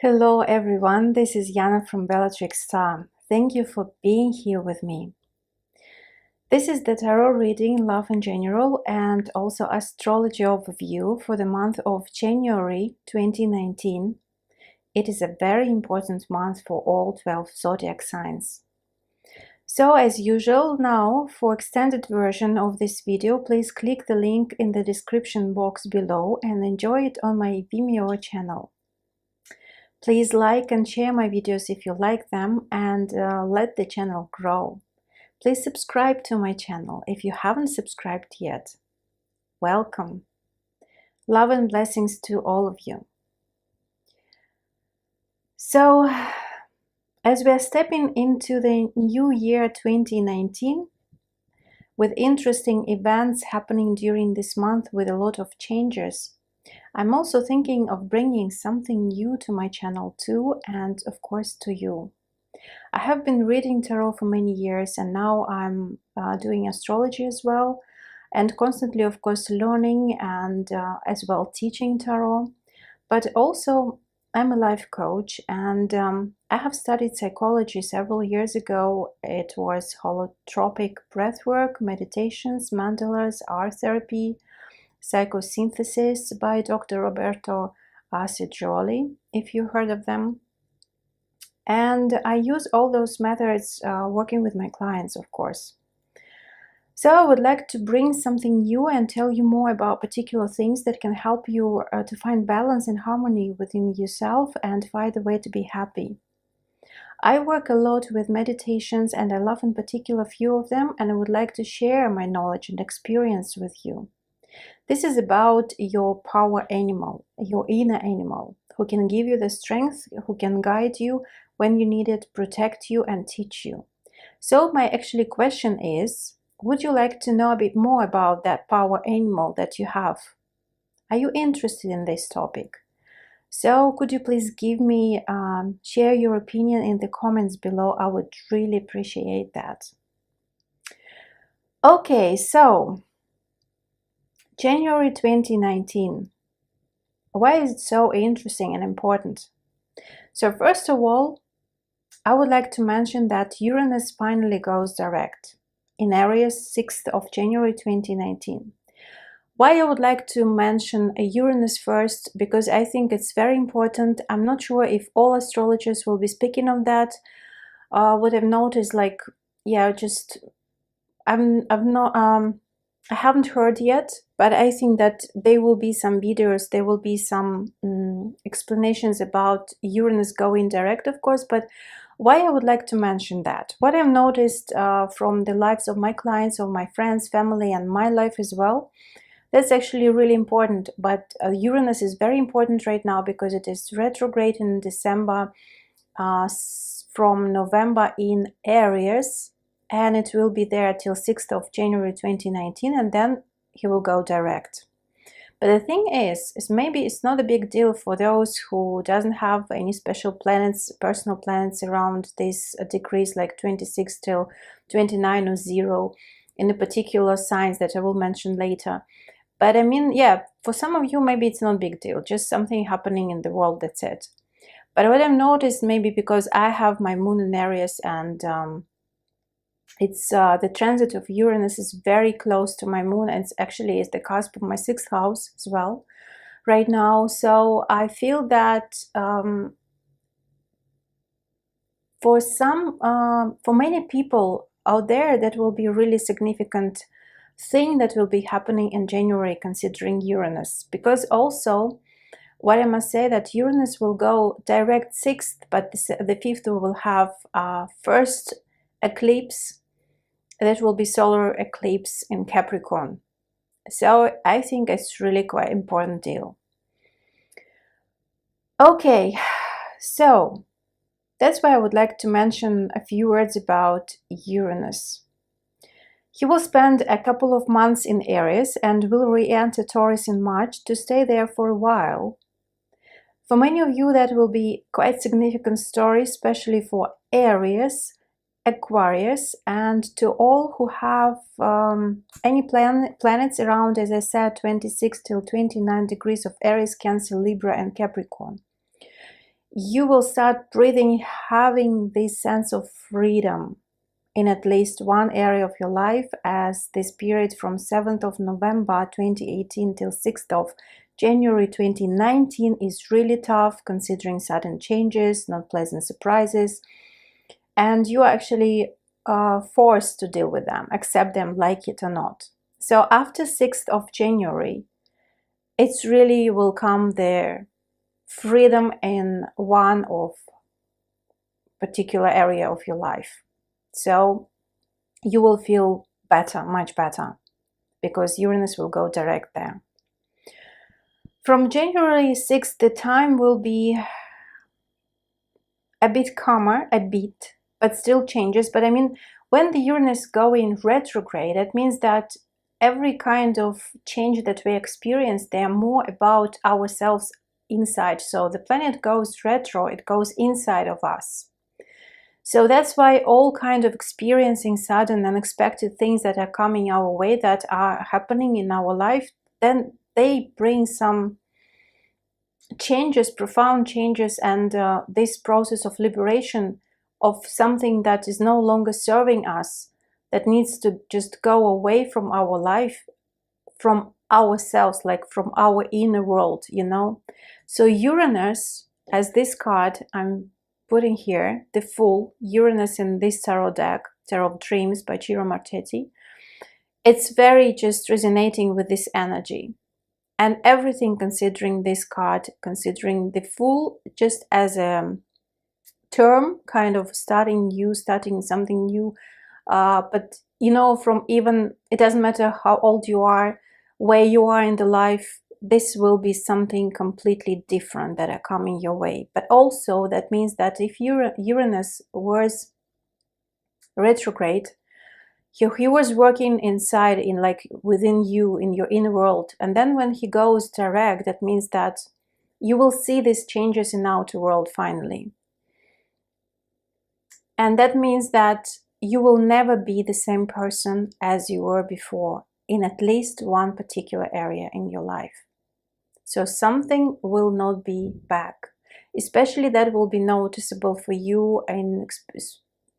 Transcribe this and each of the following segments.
Hello everyone, this is Yana from Bellatrix. Thank you for being here with me. This is the tarot reading, love in general, and also astrology overview for the month of January 2019. It is a very important month for all 12 zodiac signs. So as usual, now for extended version of this video, please click the link in the description box below and enjoy it on my Vimeo channel. Please like and share my videos if you like them, and let the channel grow. Please subscribe to my channel if you haven't subscribed yet. Welcome. Love and blessings to all of you. So, as we are stepping into the new year 2019, with interesting events happening during this month with a lot of changes, I'm also thinking of bringing something new to my channel too, and of course to you. I have been reading tarot for many years, and now I'm doing astrology as well, and constantly of course learning and as well teaching tarot. But also I'm a life coach, and I have studied psychology several years ago. It was holotropic breathwork, meditations, mandalas, art therapy, psychosynthesis by Dr. Roberto Assagioli, if you heard of them. And I use all those methods working with my clients, of course. So I would like to bring something new and tell you more about particular things that can help you to find balance and harmony within yourself and find a way to be happy. I work a lot with meditations, and I love in particular a few of them, and I would like to share my knowledge and experience with you. This is about your power animal, your inner animal, who can give you the strength, who can guide you when you need it, protect you and teach you. So my actually question is, would you like to know a bit more about that power animal that you have? Are you interested in this topic? So could you please give me, share your opinion in the comments below? I would really appreciate that. Okay, so January 2019. Why is it so interesting and important? So first of all, I would like to mention that Uranus finally goes direct in Aries 6th of January 2019. Why I would like to mention Uranus first? Because I think it's very important. I'm not sure if all astrologers will be speaking of that. What I've noticed, like, yeah, just I haven't heard yet, but I think that there will be some videos, there will be some explanations about Uranus going direct, of course. But why I would like to mention that? What I've noticed from the lives of my clients, of my friends, family, and my life as well, that's actually really important. But Uranus is very important right now because it is retrograde in December, from November in Aries, and it will be there till 6th of January 2019, and then he will go direct. But the thing is maybe it's not a big deal for those who doesn't have any special planets, personal planets around this degrees, like 26 till 29 or 0 in a particular signs that I will mention later. But I mean, yeah, for some of you maybe it's not a big deal, just something happening in the world, that's it. But what I've noticed, maybe because I have my moon in Aries, and it's the transit of Uranus is very close to my moon, and it's actually is the cusp of my 6th house as well right now. So I feel that for many people out there, that will be a really significant thing that will be happening in January, considering Uranus. Because also, what I must say, that Uranus will go direct 6th, but the 5th we will have first eclipse. That will be solar eclipse in Capricorn. So I think it's really quite important deal. Okay, so that's why I would like to mention a few words about Uranus. He will spend a couple of months in Aries and will re-enter Taurus in March to stay there for a while. For many of you, that will be quite significant story, especially for Aries, Aquarius, and to all who have any planets around, as I said, 26 till 29 degrees of Aries, Cancer, Libra, and Capricorn. you will start breathing, having this sense of freedom in at least one area of your life, as this period from 7th of November 2018 till 6th of January 2019 is really tough, considering sudden changes, not pleasant surprises, and you are actually forced to deal with them, accept them, like it or not. So after 6th of January, it's really will come there freedom in one of particular area of your life. So you will feel better, much better, because Uranus will go direct there. From January 6th, the time will be a bit calmer, but still changes. But I mean, when the Uranus go in retrograde, that means that every kind of change that we experience, they are more about ourselves inside. So the planet goes retro, it goes inside of us. So that's why all kind of experiencing sudden unexpected things that are coming our way, that are happening in our life, then they bring some changes, profound changes, and this process of liberation of something that is no longer serving us, that needs to just go away from our life, from ourselves, like from our inner world, you know. So Uranus, as this card I'm putting here, the Fool, Uranus in this tarot deck, Tarot of Dreams by Ciro Marchetti, it's very just resonating with this energy. And everything, considering this card, considering the Fool just as a term, kind of starting new, starting something new, but you know, from even, it doesn't matter how old you are, where you are in the life, this will be something completely different that are coming your way. But also that means that if Uranus was retrograde, he was working inside, in like within you, in your inner world, and then when he goes direct, that means that you will see these changes in outer world finally. And that means that you will never be the same person as you were before, in at least one particular area in your life. So something will not be back. Especially that will be noticeable for you in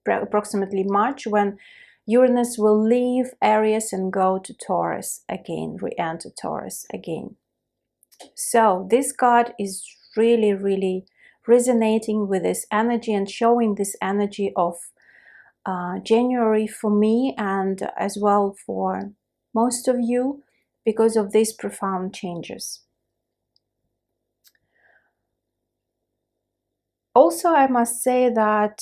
approximately March, when Uranus will leave Aries and go to Taurus again, re-enter Taurus again. So this card is really, really resonating with this energy and showing this energy of January for me, and as well for most of you, because of these profound changes. Also, I must say that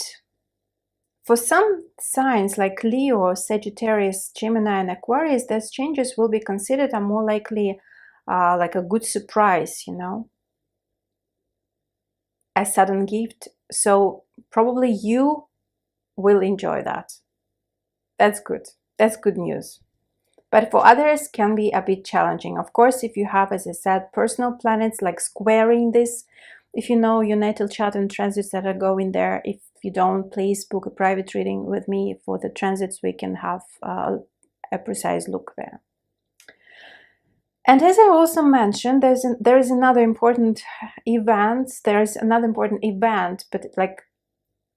for some signs like Leo, Sagittarius, Gemini, and Aquarius, these changes will be considered are more likely like a good surprise, you know, a sudden gift. So probably you will enjoy that. That's good. That's good news. But for others, can be a bit challenging. Of course, if you have, as I said, personal planets like squaring this, if you know your natal chart and transits that are going there. If you don't, please book a private reading with me for the transits. We can have a precise look there. And as I also mentioned, there is another important event. There is another important event, but like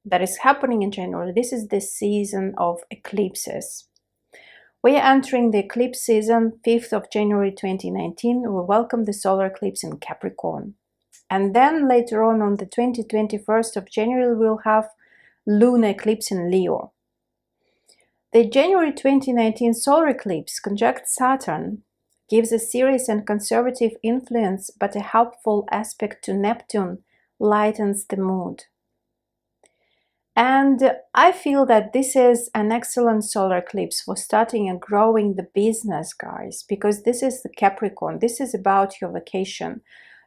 that is happening in January. This is the season of eclipses. We are entering the eclipse season, 5th of January 2019. We welcome the solar eclipse in Capricorn. And then later on the 21st of January, we'll have lunar eclipse in Leo. The January 2019 solar eclipse conjunct Saturn gives a serious and conservative influence, but a helpful aspect to Neptune lightens the mood. And I feel that this is an excellent solar eclipse for starting and growing the business, guys, because this is the Capricorn. This is about your vacation,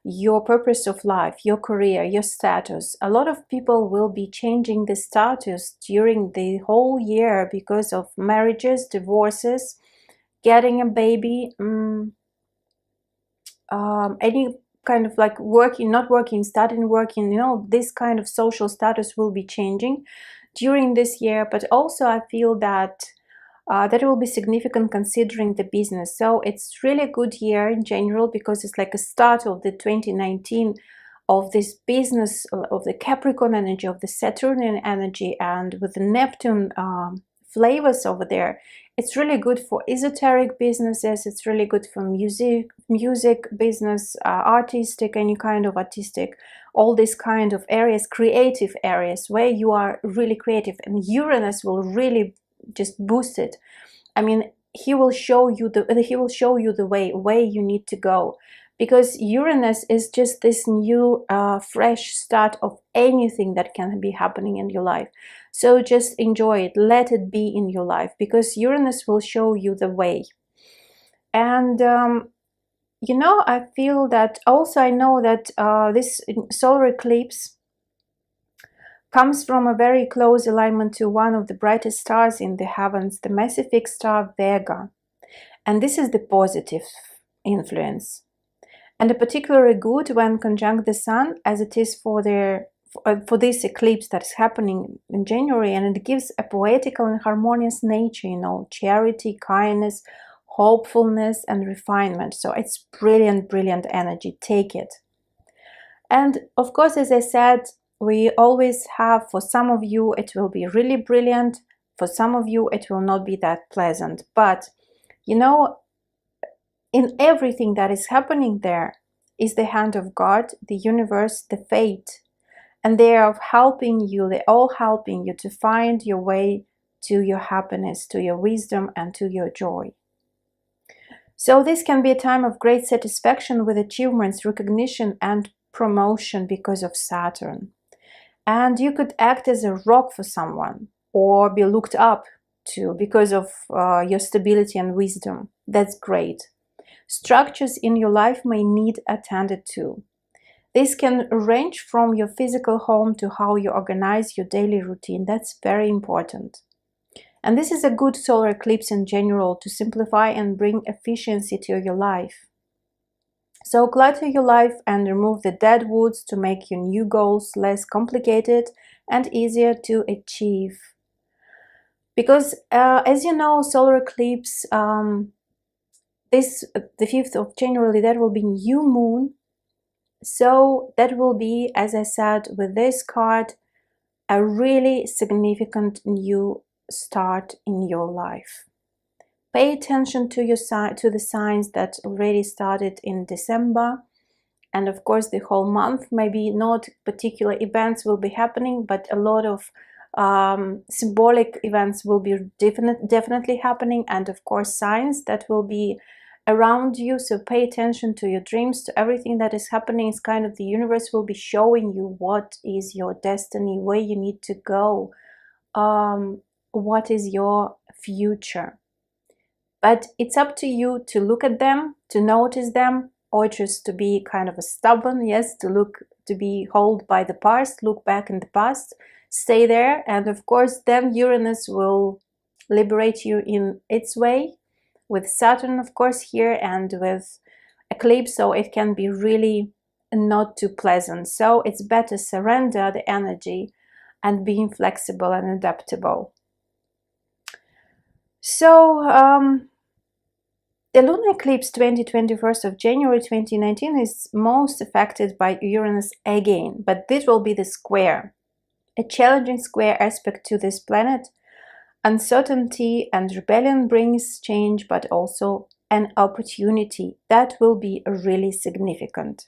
your purpose of life, your career, your status. A lot of people will be changing the status during the whole year because of marriages, divorces, getting a baby, any kind of like working, not working, starting working, you know, this kind of social status will be changing during this year. But also I feel that that will be significant considering the business. So it's really a good year in general, because it's like a start of the 2019 of this business, of the Capricorn energy, of the Saturnian energy, and with the Neptune flavors over there. It's really good for esoteric businesses. It's really good for music business, artistic, any kind of artistic, all these kind of areas, creative areas where you are really creative, and Uranus will really just boost it. I mean, he will show you the way where you need to go, because Uranus is just this new fresh start of anything that can be happening in your life. So just enjoy it, let it be in your life, because Uranus will show you the way. And you know, I feel that also, I know that this solar eclipse comes from a very close alignment to one of the brightest stars in the heavens, the Messific star Vega. And this is the positive influence. And particularly good when conjunct the Sun, as it is for this eclipse that is happening in January. And it gives a poetical and harmonious nature, you know, charity, kindness, hopefulness, and refinement. So it's brilliant, brilliant energy. Take it. And of course, as I said, we always have, for some of you, it will be really brilliant. For some of you, it will not be that pleasant. But, you know, in everything that is happening there is the hand of God, the universe, the fate. And they are helping you, they're all helping you to find your way to your happiness, to your wisdom, and to your joy. So this can be a time of great satisfaction with achievements, recognition, and promotion because of Saturn. And you could act as a rock for someone, or be looked up to because of your stability and wisdom. That's great. Structures in your life may need attended to. This can range from your physical home to how you organize your daily routine. That's very important. And this is a good solar eclipse in general to simplify and bring efficiency to your life. So clutter your life and remove the dead woods to make your new goals less complicated and easier to achieve. Because as you know, solar eclipse, the 5th of January, that will be new moon. So that will be, as I said, with this card, a really significant new start in your life. Pay attention to the signs that already started in December. And of course, the whole month, maybe not particular events will be happening, but a lot of symbolic events will be definitely happening. And of course, signs that will be around you. So pay attention to your dreams, to everything that is happening. It's kind of the universe will be showing you what is your destiny, where you need to go, what is your future. But it's up to you to look at them, to notice them, or just to be kind of a stubborn, yes, to be held by the past, look back in the past, stay there. And of course, then Uranus will liberate you in its way, with Saturn, of course, here, and with eclipse, so it can be really not too pleasant. So it's better surrender the energy and being flexible and adaptable. So the lunar eclipse 21st of January 2019 is most affected by Uranus again, but this will be the square, a challenging square aspect to this planet. Uncertainty and rebellion brings change, but also an opportunity that will be really significant.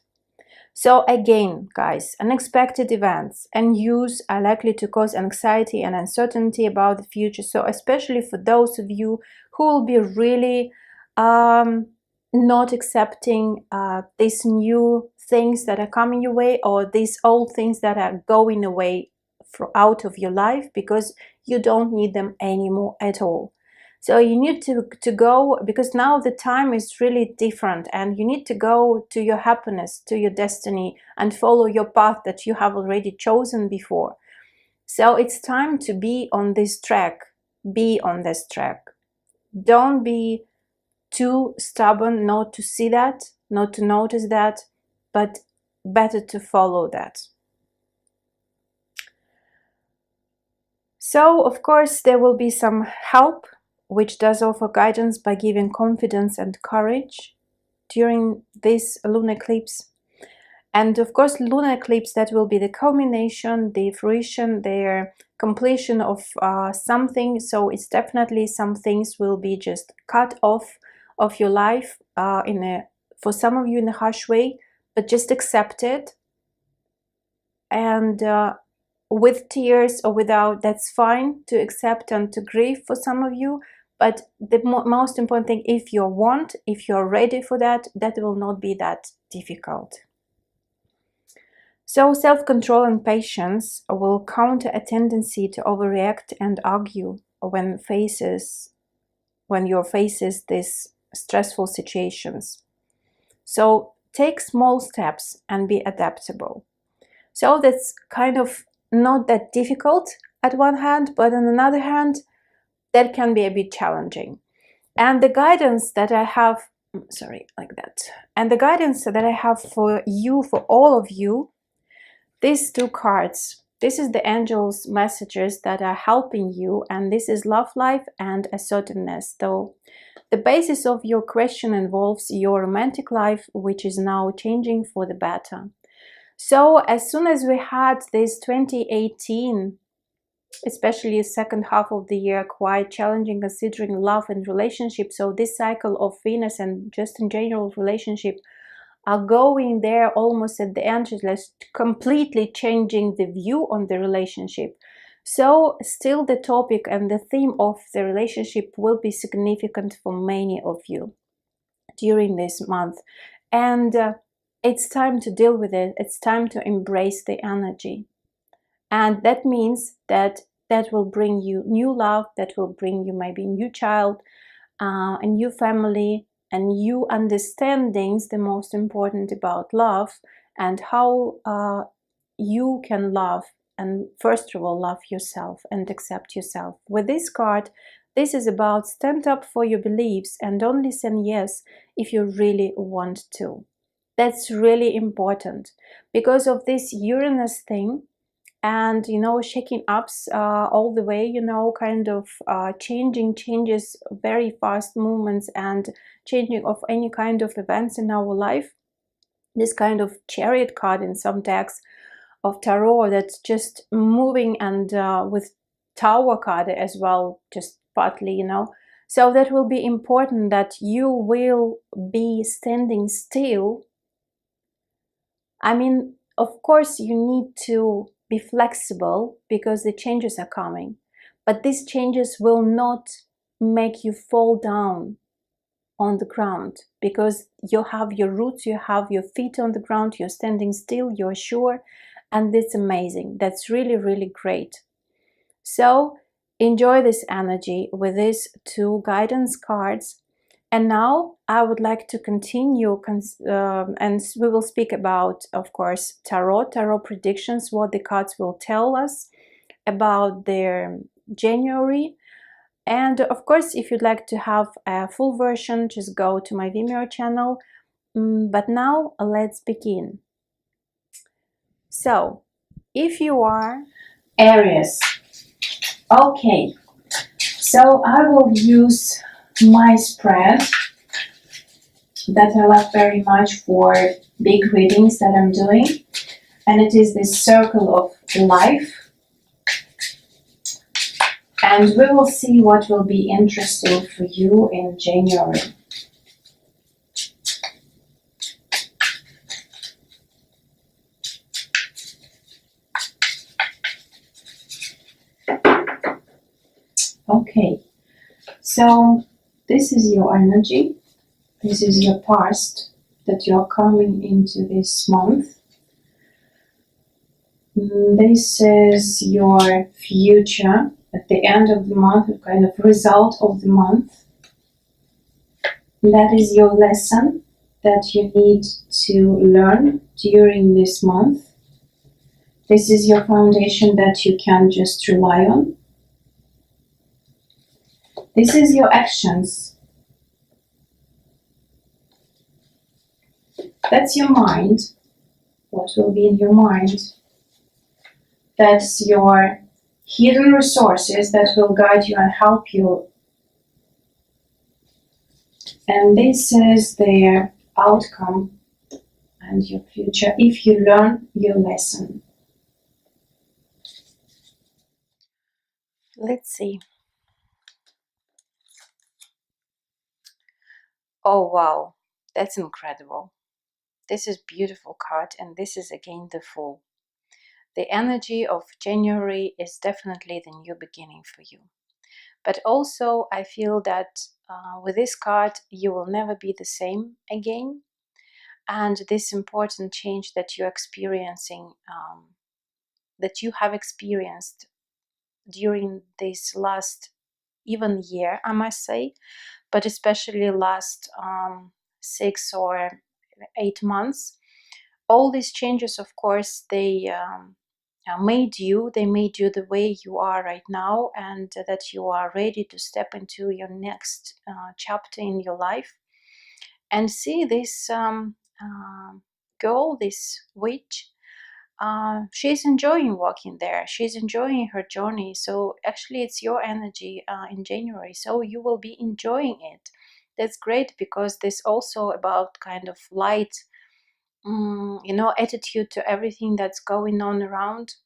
So again, guys, unexpected events and news are likely to cause anxiety and uncertainty about the future. So especially for those of you who will be really not accepting these new things that are coming your way, or these old things that are going away out of your life because you don't need them anymore at all. So you need to go, because now the time is really different, and you need to go to your happiness, to your destiny, and follow your path that you have already chosen before. So it's time to be on this track. Be on this track. Don't be too stubborn not to see that, not to notice that, but better to follow that. So, of course, there will be some help, which does offer guidance by giving confidence and courage during this lunar eclipse. And of course, lunar eclipse, that will be the culmination, the fruition, the completion of something. So it's definitely some things will be just cut off of your life for some of you in a harsh way, but just accept it. And with tears or without, that's fine to accept and to grieve for some of you. But the most important thing, if you're ready for that, that will not be that difficult. So self-control and patience will counter a tendency to overreact and argue when you're faces these stressful situations. So take small steps and be adaptable. So that's kind of not that difficult at one hand, but on another hand, that can be a bit challenging. And the guidance that I have, and the guidance that I have for you, for all of you, these two cards, this is the angels' messages that are helping you, and this is love life and assertiveness. So the basis of your question involves your romantic life, which is now changing for the better. So as soon as we had this 2018, especially the second half of the year, quite challenging considering love and relationships. So this cycle of Venus and just in general relationship are going there almost at the end, just completely changing the view on the relationship. So still the topic and the theme of the relationship will be significant for many of you during this month. And it's time to deal with it. It's time to embrace the energy. And that means that will bring you new love, that will bring you maybe a new child, a new family, and new understandings, the most important about love and how you can love, and first of all love yourself and accept yourself. With this card, this is about stand up for your beliefs and only say yes if you really want to. That's really important because of this Uranus thing. And shaking ups all the way, kind of changes, very fast movements and changing of any kind of events in our life. This kind of chariot card in some decks of tarot, that's just moving, and with tower card as well, just partly, so that will be important, that you will be standing still. I mean, of course you need to be flexible because the changes are coming, but these changes will not make you fall down on the ground, because you have your roots, you have your feet on the ground, you're standing still, you're sure, and that's amazing. That's really, really great. So enjoy this energy with these two guidance cards. And now I would like to continue, and we will speak about, of course, tarot predictions, what the cards will tell us about their January. And of course, if you'd like to have a full version, just go to my Vimeo channel. But now let's begin. So, if you are Aries, okay, so I will use my spread that I love very much for big readings that I'm doing, and it is this circle of life, and we will see what will be interesting for you in January. Okay, so this is your energy, this is your past that you're coming into this month. This is your future at the end of the month, a kind of result of the month. That is your lesson that you need to learn during this month. This is your foundation that you can just rely on. This is your actions. That's your mind. What will be in your mind? That's your hidden resources that will guide you and help you. And this is their outcome and your future if you learn your lesson. Let's see. Oh wow, that's incredible. This is beautiful card, and this is again the Fool. The energy of January is definitely the new beginning for you. But also I feel that with this card you will never be the same again. And this important change that you're experiencing, that you have experienced during this last even year, I must say, but especially last 6 or 8 months, all these changes, of course, they made you the way you are right now, and that you are ready to step into your next chapter in your life. And see this girl, this witch, she's enjoying walking there, she's enjoying her journey. So actually it's your energy in January, so you will be enjoying it. That's great, because this also about kind of light, attitude to everything that's going on around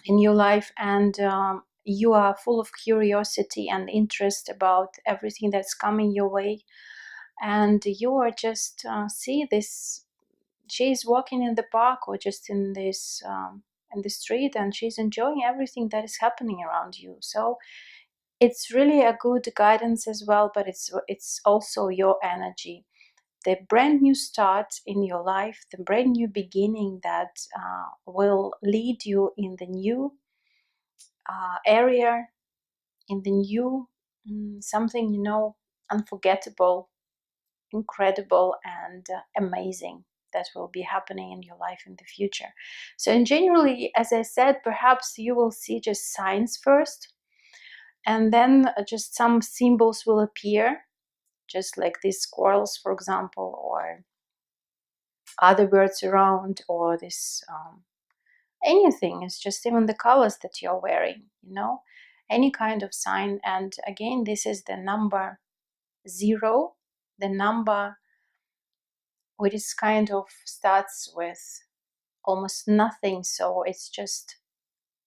in your life. And you are full of curiosity and interest about everything that's coming your way. And you are just see this, she's walking in the park or just in the street, and she's enjoying everything that is happening around you. So it's really a good guidance as well, but it's also your energy, the brand new start in your life, the brand new beginning that will lead you in the new area, in the new something, unforgettable, incredible, and amazing, that will be happening in your life in the future. So in January, as I said, perhaps you will see just signs first, and then just some symbols will appear, just like these squirrels, for example, or other birds around, or this anything. It's just even the colors that you're wearing, any kind of sign. And again, this is the number 0, the number which is kind of starts with almost nothing. So it's just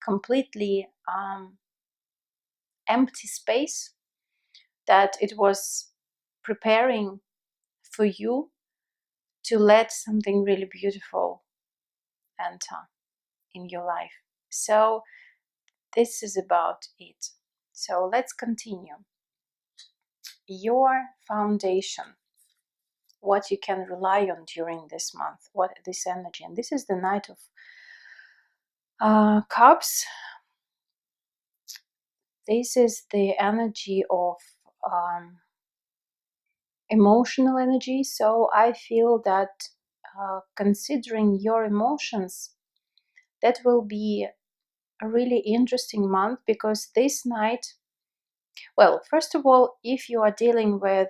completely empty space that it was preparing for you to let something really beautiful enter in your life. So this is about it. So let's continue. Your foundation, what you can rely on during this month, what this energy. And this is the Knight of Cups. This is the energy of emotional energy. So I feel that considering your emotions, that will be a really interesting month, because this night, well, first of all, if you are dealing with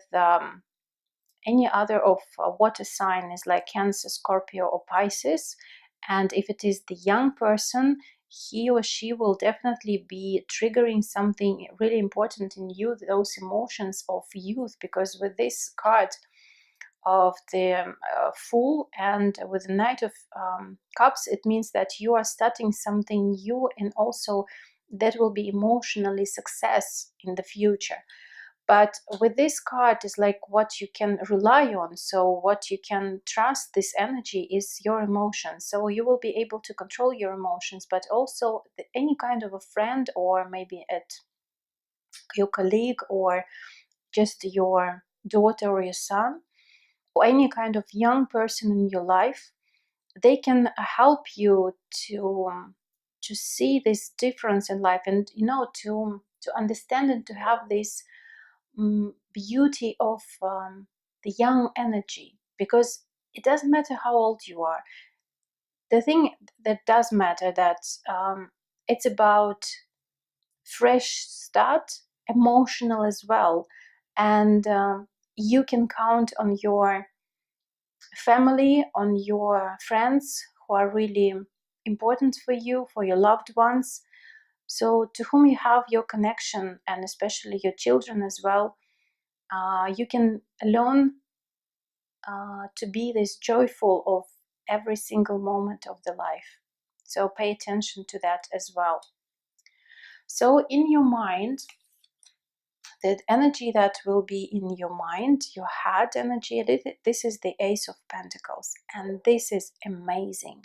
any other of water sign, is like Cancer, Scorpio, or Pisces, and if it is the young person, he or she will definitely be triggering something really important in you, those emotions of youth, because with this card of the Fool and with the Knight of Cups, it means that you are starting something new, and also that will be emotionally success in the future. But with this card is like what you can rely on. So what you can trust, this energy, is your emotions. So you will be able to control your emotions, but also any kind of a friend, or maybe at your colleague, or just your daughter or your son, or any kind of young person in your life, they can help you to see this difference in life, and to understand and to have this beauty of the young energy, because it doesn't matter how old you are. The thing that does matter, that it's about fresh start, emotional as well. And you can count on your family, on your friends who are really important for you, for your loved ones, so to whom you have your connection, and especially your children as well. You can learn to be this joyful of every single moment of the life. So pay attention to that as well. So in your mind, the energy that will be in your mind, your heart energy, this is the Ace of Pentacles, and this is amazing.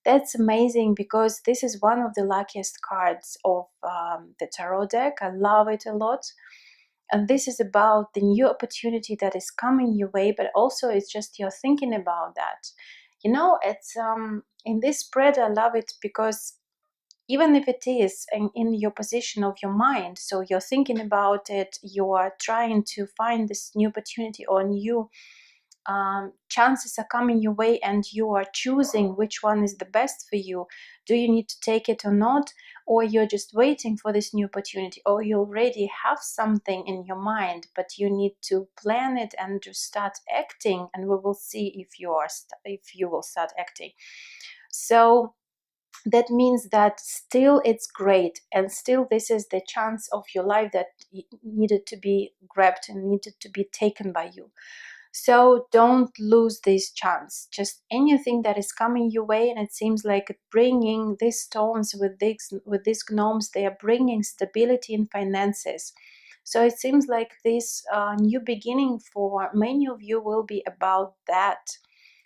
That's amazing because this is one of the luckiest cards of the tarot deck. I love it a lot. And this is about the new opportunity that is coming your way, but also it's just you're thinking about that. You know, it's in this spread, I love it because even if it is in your position of your mind, so you're thinking about it, you are trying to find this new opportunity or new chances are coming your way, and you are choosing which one is the best for you. Do you need to take it or not? Or you're just waiting for this new opportunity, or you already have something in your mind, but you need to plan it and to start acting, and we will see if you will start acting. So that means that still it's great, and still this is the chance of your life that needed to be grabbed and needed to be taken by you. So don't lose this chance. Just anything that is coming your way, and it seems like bringing these stones with these gnomes, they are bringing stability in finances. So it seems like this new beginning for many of you will be about that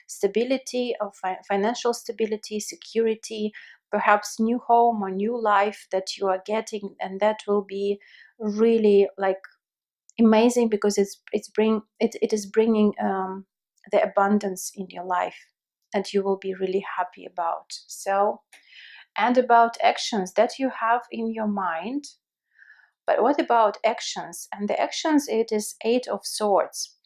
stability of financial stability, security, perhaps new home or new life that you are getting, and that will be really like amazing because it is bringing the abundance in your life, and you will be really happy about. So, and about actions that you have in your mind. But what about actions? And the actions, it is Eight of Swords.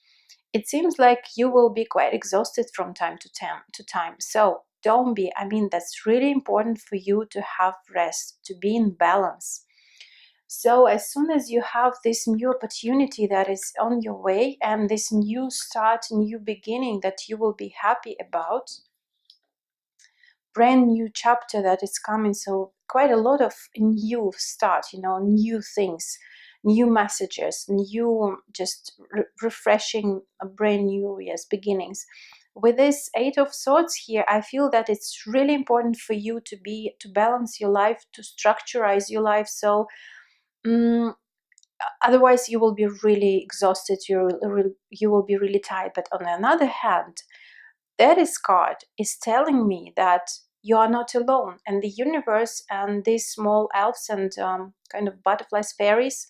It seems like you will be quite exhausted from time to time. So don't be. I mean, that's really important for you to have rest, to be in balance. So as soon as you have this new opportunity that is on your way, and this new start, new beginning that you will be happy about, brand new chapter that is coming, so quite a lot of new start, you know, new things, new messages, new just refreshing, brand new, yes, beginnings. With this Eight of Swords here, I feel that it's really important for you to balance your life, to structurize your life. So otherwise you will be really exhausted, you will be really tired. But on the other hand, that card is telling me that you are not alone, and the universe and these small elves and kind of butterflies, fairies,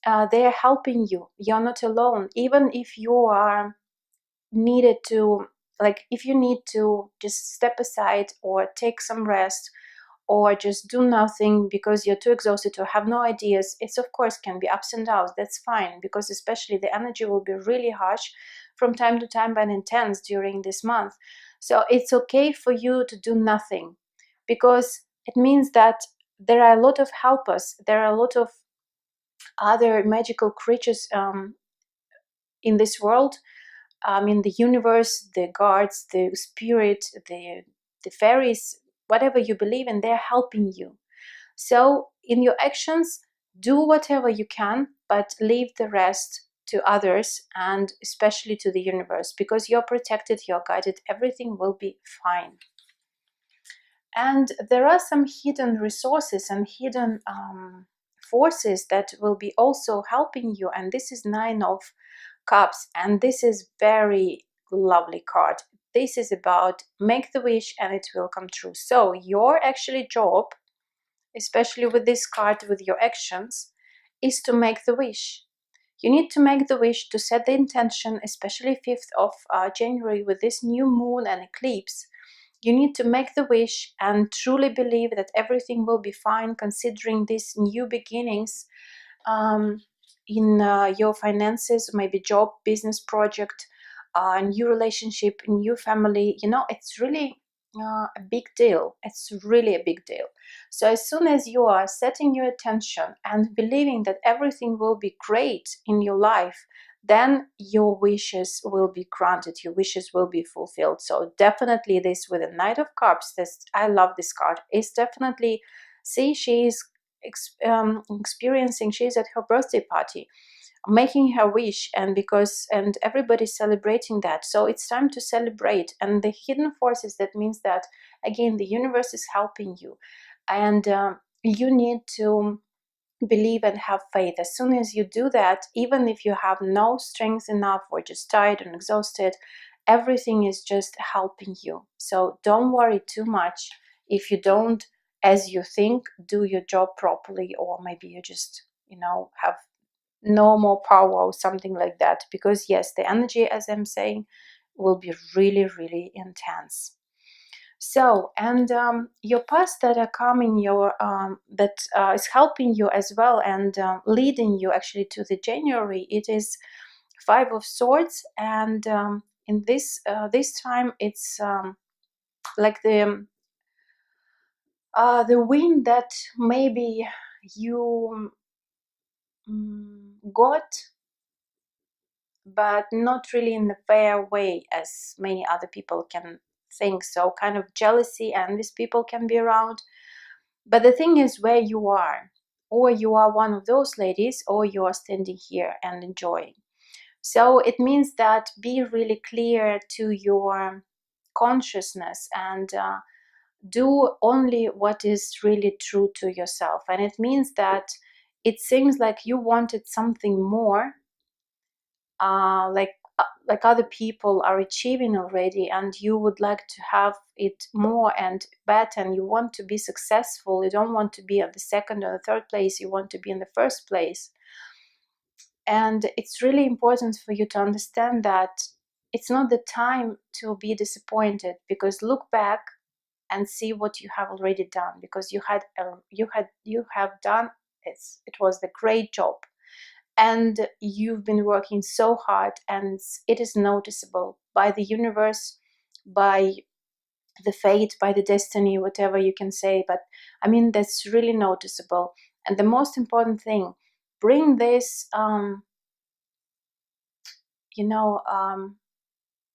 they are helping you. You're not alone. Even if you are needed to, like, if you need to just step aside or take some rest or just do nothing because you're too exhausted or have no ideas, it's of course can be ups and downs. That's fine, because especially the energy will be really harsh from time to time and intense during this month. So it's okay for you to do nothing, because it means that there are a lot of helpers, there are a lot of other magical creatures in this world, in the universe, the guards, the spirit, the fairies, whatever you believe in, they're helping you. So in your actions, do whatever you can, but leave the rest to others, and especially to the universe, because you're protected, you're guided, everything will be fine. And there are some hidden resources and hidden forces that will be also helping you. And this is Nine of Cups, and this is very lovely card. This is about make the wish and it will come true. So your actually job, especially with this card, with your actions, is to make the wish. You need to make the wish, to set the intention, especially 5th of January with this new moon and eclipse. You need to make the wish and truly believe that everything will be fine, considering these new beginnings in your finances, maybe job, business project, new relationship, new family. You know, it's really a big deal. It's really a big deal. So as soon as you are setting your attention and believing that everything will be great in your life, then your wishes will be granted, your wishes will be fulfilled. So definitely this with the Knight of Cups, this, I love this card, is definitely, see, she is experiencing, she's at her birthday party. making her wish, and everybody's celebrating that. So it's time to celebrate. And the hidden forces, that means that again the universe is helping you, and you need to believe and have faith. As soon as you do that, even if you have no strength enough or just tired and exhausted, everything is just helping you. So don't worry too much if you don't, as you think, do your job properly, or maybe you just, have no more power or something like that. Because yes, the energy, as I'm saying, will be really, really intense. So, and your paths that are coming, your that is helping you as well, and leading you actually to the January. It is Five of Swords, and in this time, it's like the wind that maybe you got, but not really in the fair way as many other people can think. So kind of jealousy and these people can be around. But the thing is where you are, or you are one of those ladies, or you are standing here and enjoying. So it means that be really clear to your consciousness, and do only what is really true to yourself. And it means that it seems like you wanted something more, like other people are achieving already, and you would like to have it more and better, and you want to be successful. You don't want to be at the second or the third place, you want to be in the first place. And it's really important for you to understand that it's not the time to be disappointed, because look back and see what you have already done, because you have done it was the great job, and you've been working so hard, and it is noticeable by the universe, by the fate, by the destiny, whatever you can say. But I mean, that's really noticeable. And the most important thing, bring this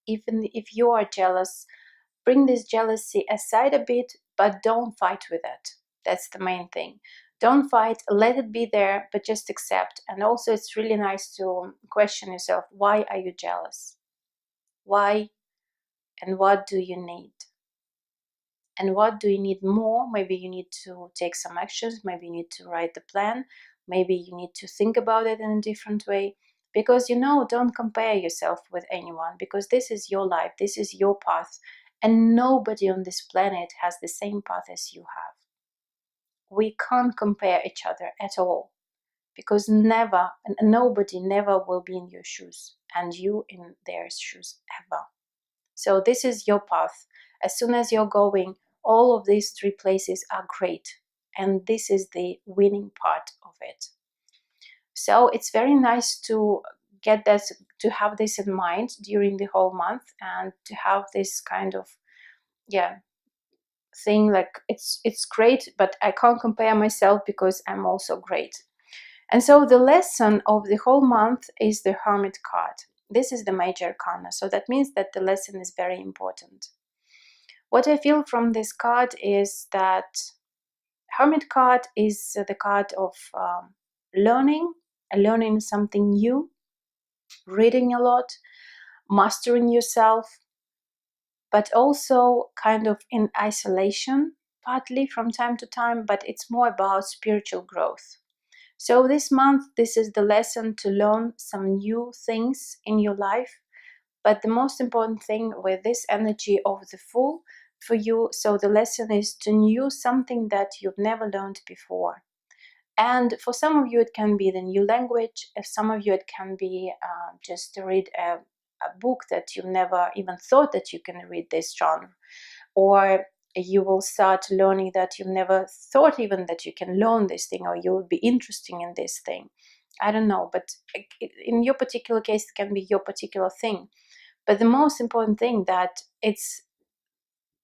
even if you are jealous, bring this jealousy aside a bit, but don't fight with it. That's the main thing. Don't fight, let it be there, but just accept. And also it's really nice to question yourself, why are you jealous? Why? And what do you need? And what do you need more? Maybe you need to take some actions, maybe you need to write the plan, maybe you need to think about it in a different way. Because don't compare yourself with anyone, because this is your life, this is your path, and nobody on this planet has the same path as you have. We can't compare each other at all, because nobody never will be in your shoes, and you in their shoes ever. So this is your path. As soon as you're going, all of these three places are great, and this is the winning part of it. So it's very nice to get that, to have this in mind during the whole month, and to have this kind of thing, like it's great, but I can't compare myself because I'm also great. And so the lesson of the whole month is the Hermit card. This is the major arcana, so that means that the lesson is very important. What I feel from this card is that Hermit card is the card of learning something new, reading a lot, mastering yourself, but also kind of in isolation, partly from time to time, but it's more about spiritual growth. So this month, this is the lesson to learn some new things in your life. But the most important thing with this energy of the Fool for you, so the lesson is to know something that you've never learned before. And for some of you, it can be the new language. For some of you, it can be just to read a book that you've never even thought that you can read this genre. Or you will start learning that you've never thought even that you can learn this thing, or you will be interested in this thing. I don't know, but in your particular case, it can be your particular thing. But the most important thing that it's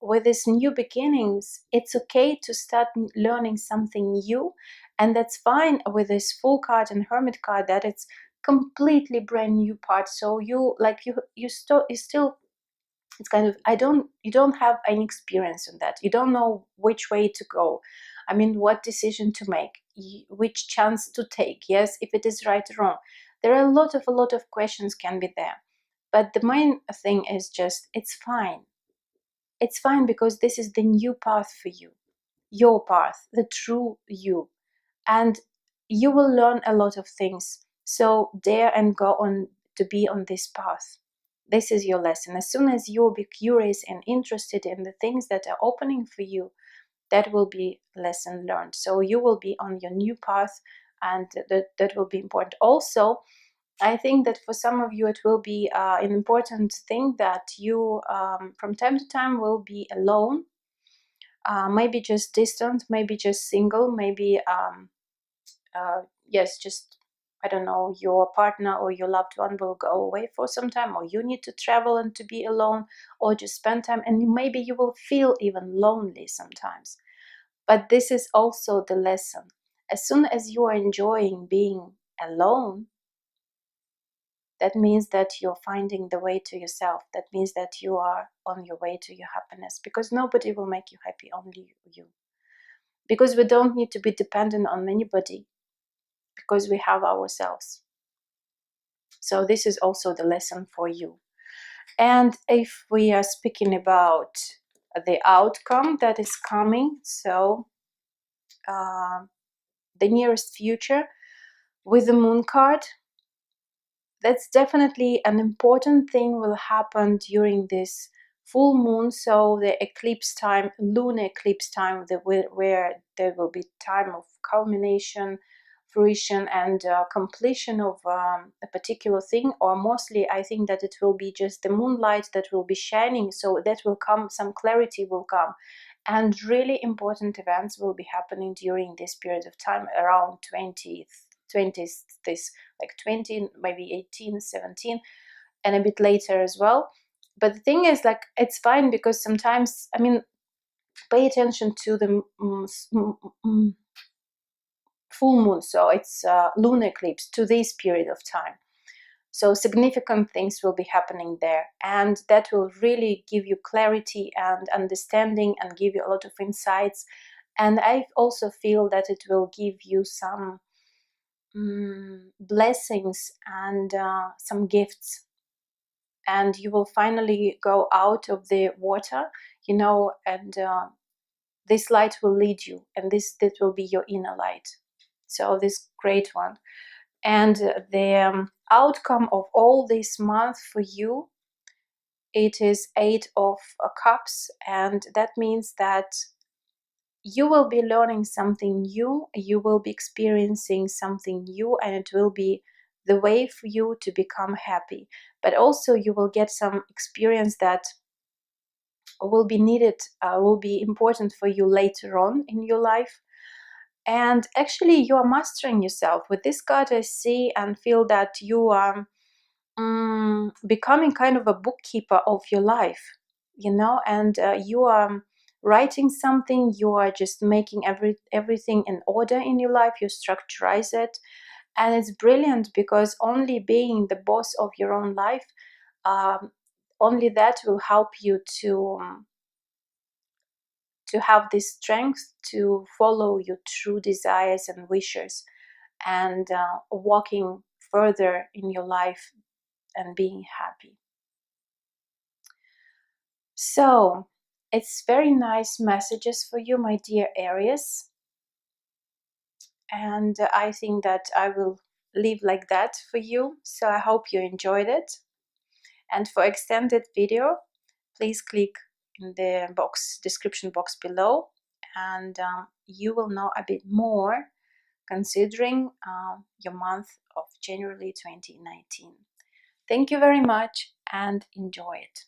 with these new beginnings, it's okay to start learning something new, and that's fine with this Fool card and Hermit card, that it's completely brand new part. So you still it's kind of you don't have any experience in that, you don't know which way to go, I mean what decision to make, which chance to take, yes, if it is right or wrong. There are a lot of questions can be there, but the main thing is just, it's fine. It's fine, because this is the new path for you, your path, the true you, and you will learn a lot of things. So dare and go on to be on this path. This is your lesson. As soon as you'll be curious and interested in the things that are opening for you, that will be lesson learned. So you will be on your new path, and that will be important. Also, I think that for some of you it will be an important thing that you from time to time will be alone, maybe just distant, maybe just single, maybe yes, just, I don't know, your partner or your loved one will go away for some time, or you need to travel and to be alone, or just spend time, and maybe you will feel even lonely sometimes. But this is also the lesson. As soon as you are enjoying being alone, that means that you're finding the way to yourself. That means that you are on your way to your happiness, because nobody will make you happy, only you. Because we don't need to be dependent on anybody, because we have ourselves. So this is also the lesson for you. And if we are speaking about the outcome that is coming, so the nearest future with the moon card, that's definitely an important thing will happen during this full moon. So the eclipse time, lunar eclipse time, where there will be time of culmination, fruition, and completion of a particular thing. Or mostly I think that it will be just the moonlight that will be shining, so that will come, some clarity will come, and really important events will be happening during this period of time, around 20th, this, like 20, maybe 18, 17, and a bit later as well. But the thing is, like, it's fine, because sometimes, I mean, pay attention to the full moon, so it's lunar eclipse, to this period of time. So significant things will be happening there, and that will really give you clarity and understanding, and give you a lot of insights. And I also feel that it will give you some blessings and some gifts, and you will finally go out of the water, you know, and this light will lead you, and that will be your inner light. So this great one. And the outcome of all this month for you, it is 8 of Cups, and that means that you will be learning something new, you will be experiencing something new, and it will be the way for you to become happy. But also you will get some experience that will be needed, will be important for you later on in your life. And actually you are mastering yourself. With this card I see and feel that you are becoming kind of a bookkeeper of your life, you know, and you are writing something, you are just making everything in order in your life, you structurize it. And it's brilliant, because only being the boss of your own life, only that will help you to have this strength to follow your true desires and wishes, and walking further in your life and being happy. So it's very nice messages for you, my dear Aries, and I think that I will leave like that for you. So I hope you enjoyed it, and for extended video, please click in the description box below, and you will know a bit more considering your month of January 2019. Thank you very much, and enjoy it.